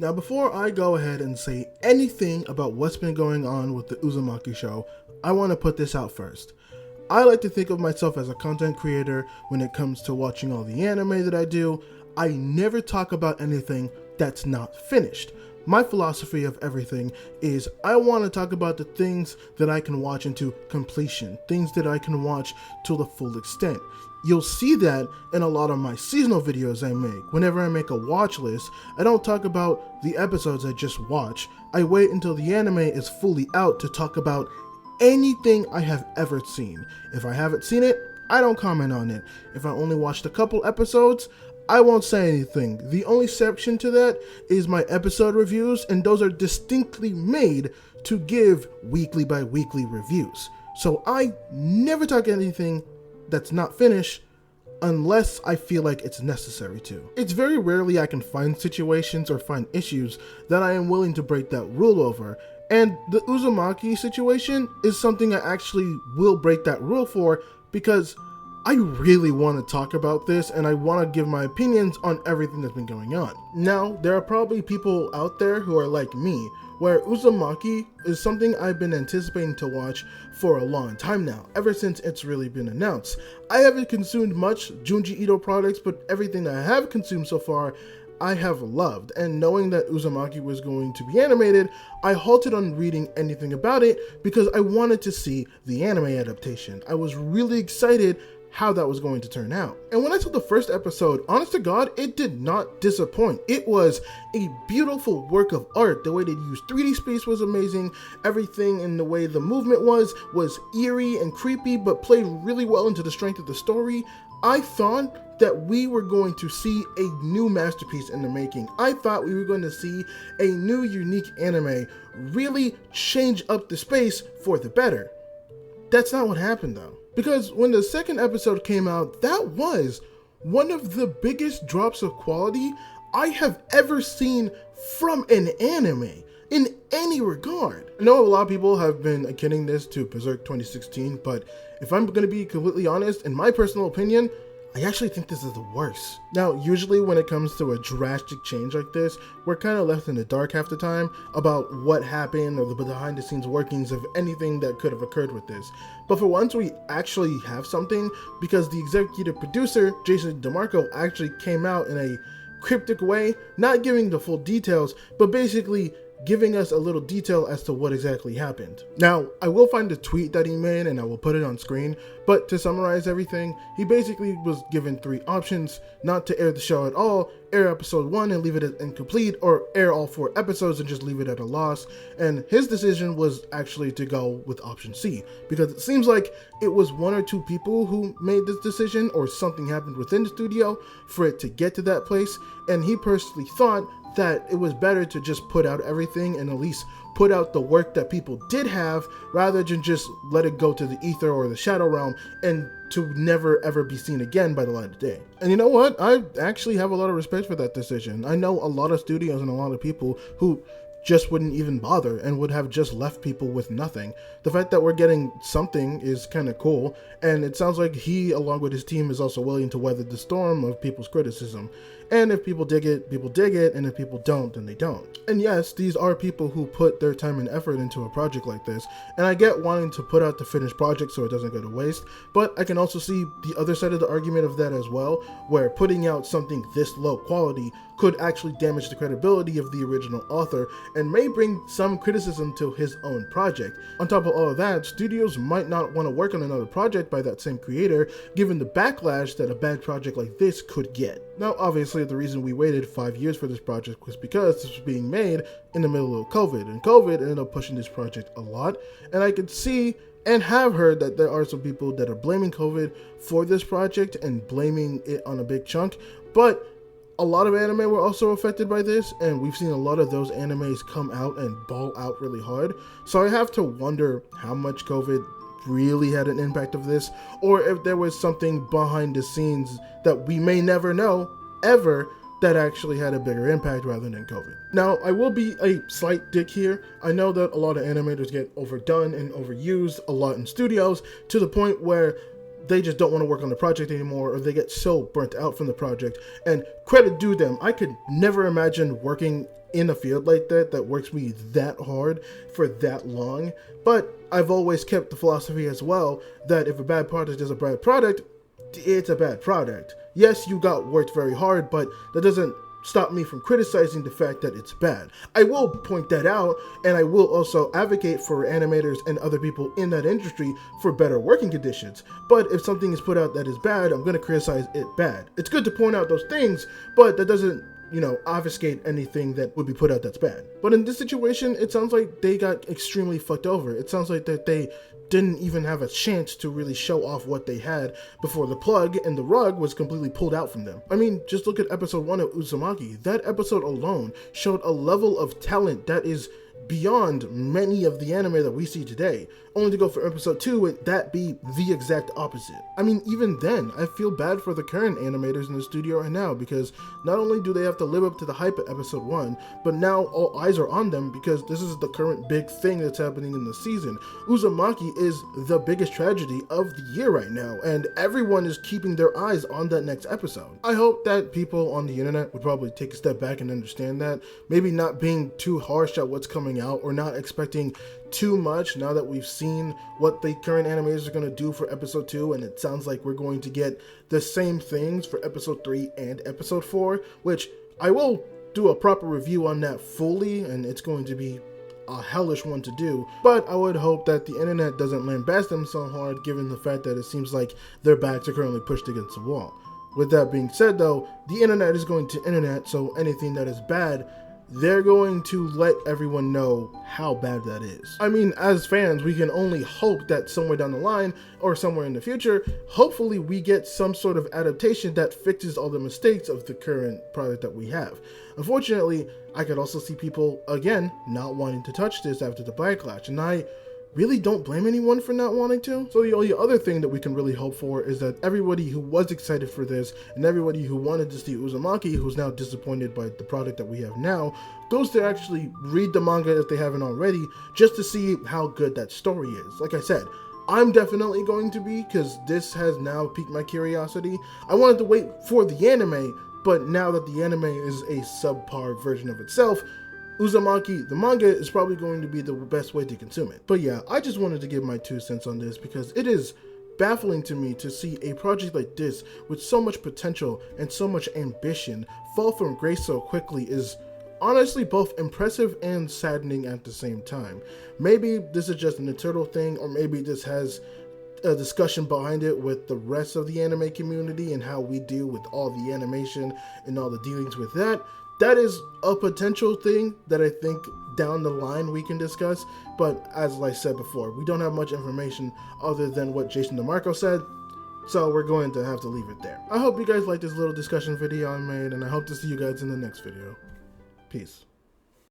Now, before I go ahead and say anything about what's been going on with the Uzumaki show, I want to put this out first. I like to think of myself as a content creator when it comes to watching all the anime that I do. I never talk about anything that's not finished. My philosophy of everything is I want to talk about the things that I can watch into completion, things that I can watch to the full extent. You'll see that in a lot of my seasonal videos I make. Whenever I make a watch list, I don't talk about the episodes I just watched. I wait until the anime is fully out to talk about anything I have ever seen. If I haven't seen it, I don't comment on it. If I only watched a couple episodes, I won't say anything. The only exception to that is my episode reviews, and those are distinctly made to give weekly by weekly reviews. So I never talk anything that's not finished unless I feel like it's necessary to. It's very rarely I can find situations or find issues that I am willing to break that rule over, and the Uzumaki situation is something I actually will break that rule for because I really want to talk about this and I want to give my opinions on everything that's been going on. Now, there are probably people out there who are like me, where Uzumaki is something I've been anticipating to watch for a long time now, ever since it's really been announced. I haven't consumed much Junji Ito products, but everything that I have consumed so far, I have loved, and knowing that Uzumaki was going to be animated, I halted on reading anything about it because I wanted to see the anime adaptation. I was really excited how that was going to turn out. And when I saw the first episode, honest to God, it did not disappoint. It was a beautiful work of art. The way they used 3D space was amazing. Everything in the way the movement was eerie and creepy, but played really well into the strength of the story. I thought that we were going to see a new masterpiece in the making. I thought we were going to see a new unique anime really change up the space for the better. That's not what happened though. Because when the second episode came out, that was one of the biggest drops of quality I have ever seen from an anime in any regard. I know a lot of people have been akinning this to Berserk 2016, but if I'm going to be completely honest, in my personal opinion, I actually think this is the worst. Now, usually when it comes to a drastic change like this, we're kind of left in the dark half the time about what happened or the behind the scenes workings of anything that could have occurred with this. But for once we actually have something, because the executive producer, Jason DeMarco, actually came out in a cryptic way, not giving the full details, but basically giving us a little detail as to what exactly happened. Now, I will find the tweet that he made and I will put it on screen, but to summarize everything, he basically was given 3 options: not to air the show at all, air episode 1 and leave it as incomplete, or air all 4 episodes and just leave it at a loss. And his decision was actually to go with option C, because it seems like it was 1 or 2 people who made this decision, or something happened within the studio for it to get to that place, and he personally thought that it was better to just put out everything and at least put out the work that people did have, rather than just let it go to the ether or the shadow realm and to never ever be seen again by the light of day. And you know what? I actually have a lot of respect for that decision. I know a lot of studios and a lot of people who just wouldn't even bother and would have just left people with nothing. The fact that we're getting something is kind of cool, and it sounds like he, along with his team, is also willing to weather the storm of people's criticism. And if people dig it, and if people don't, then they don't. And yes, these are people who put their time and effort into a project like this, and I get wanting to put out the finished project so it doesn't go to waste, but I can also see the other side of the argument of that as well, where putting out something this low quality could actually damage the credibility of the original author and may bring some criticism to his own project. On top of all of that, studios might not want to work on another project by that same creator, given the backlash that a bad project like this could get. Now, obviously, the reason we waited 5 years for this project was because this was being made in the middle of COVID, and COVID ended up pushing this project a lot, and I could see and have heard that there are some people that are blaming COVID for this project and blaming it on a big chunk, but a lot of anime were also affected by this, and we've seen a lot of those animes come out and ball out really hard. So I have to wonder how much COVID really had an impact of this, or if there was something behind the scenes that we may never know, ever, that actually had a bigger impact rather than COVID. Now, I will be a slight dick here. I know that a lot of animators get overdone and overused a lot in studios to the point where they just don't want to work on the project anymore, or they get so burnt out from the project. And credit due them, I could never imagine working in a field like that works me that hard for that long. But I've always kept the philosophy as well that if a bad product is a bad product, it's a bad product. Yes, you got worked very hard, but that doesn't stop me from criticizing the fact that it's bad. I will point that out, and I will also advocate for animators and other people in that industry for better working conditions. But if something is put out that is bad, I'm going to criticize it bad. It's good to point out those things, but that doesn't, obfuscate anything that would be put out that's bad. But in this situation, it sounds like they got extremely fucked over. It sounds like that they didn't even have a chance to really show off what they had before the plug and the rug was completely pulled out from them. I mean, just look at episode 1 of Uzumaki. That episode alone showed a level of talent that is beyond many of the anime that we see today, only to go for episode 2 and that be the exact opposite. I mean, even then, I feel bad for the current animators in the studio right now, because not only do they have to live up to the hype of episode 1, but now all eyes are on them because this is the current big thing that's happening in the season. Uzumaki is the biggest tragedy of the year right now, and everyone is keeping their eyes on that next episode. I hope that people on the internet would probably take a step back and understand that, maybe not being too harsh at what's coming out or not expecting too much now that we've seen what the current animators are going to do for episode 2, and it sounds like we're going to get the same things for episode 3 and episode 4, which I will do a proper review on that fully, and it's going to be a hellish one to do, but I would hope that the internet doesn't lambast them so hard, given the fact that it seems like their backs are currently pushed against the wall. With that being said though, the internet is going to internet, so anything that is bad, they're going to let everyone know how bad that is. I mean, as fans, we can only hope that somewhere down the line or somewhere in the future, hopefully we get some sort of adaptation that fixes all the mistakes of the current product that we have. Unfortunately, I could also see people, again, not wanting to touch this after the backlash, and I really don't blame anyone for not wanting to. So the only other thing that we can really hope for is that everybody who was excited for this and everybody who wanted to see Uzumaki, who's now disappointed by the product that we have now, goes to actually read the manga if they haven't already, just to see how good that story is. Like I said, I'm definitely going to be, because this has now piqued my curiosity. I wanted to wait for the anime, but now that the anime is a subpar version of itself, Uzumaki, the manga, is probably going to be the best way to consume it. But yeah, I just wanted to give my 2 cents on this, because it is baffling to me to see a project like this with so much potential and so much ambition fall from grace so quickly is honestly both impressive and saddening at the same time. Maybe this is just an internal thing, or maybe this has a discussion behind it with the rest of the anime community and how we deal with all the animation and all the dealings with that. That is a potential thing that I think down the line we can discuss, but as I said before, we don't have much information other than what Jason DeMarco said, so we're going to have to leave it there. I hope you guys liked this little discussion video I made, and I hope to see you guys in the next video. Peace.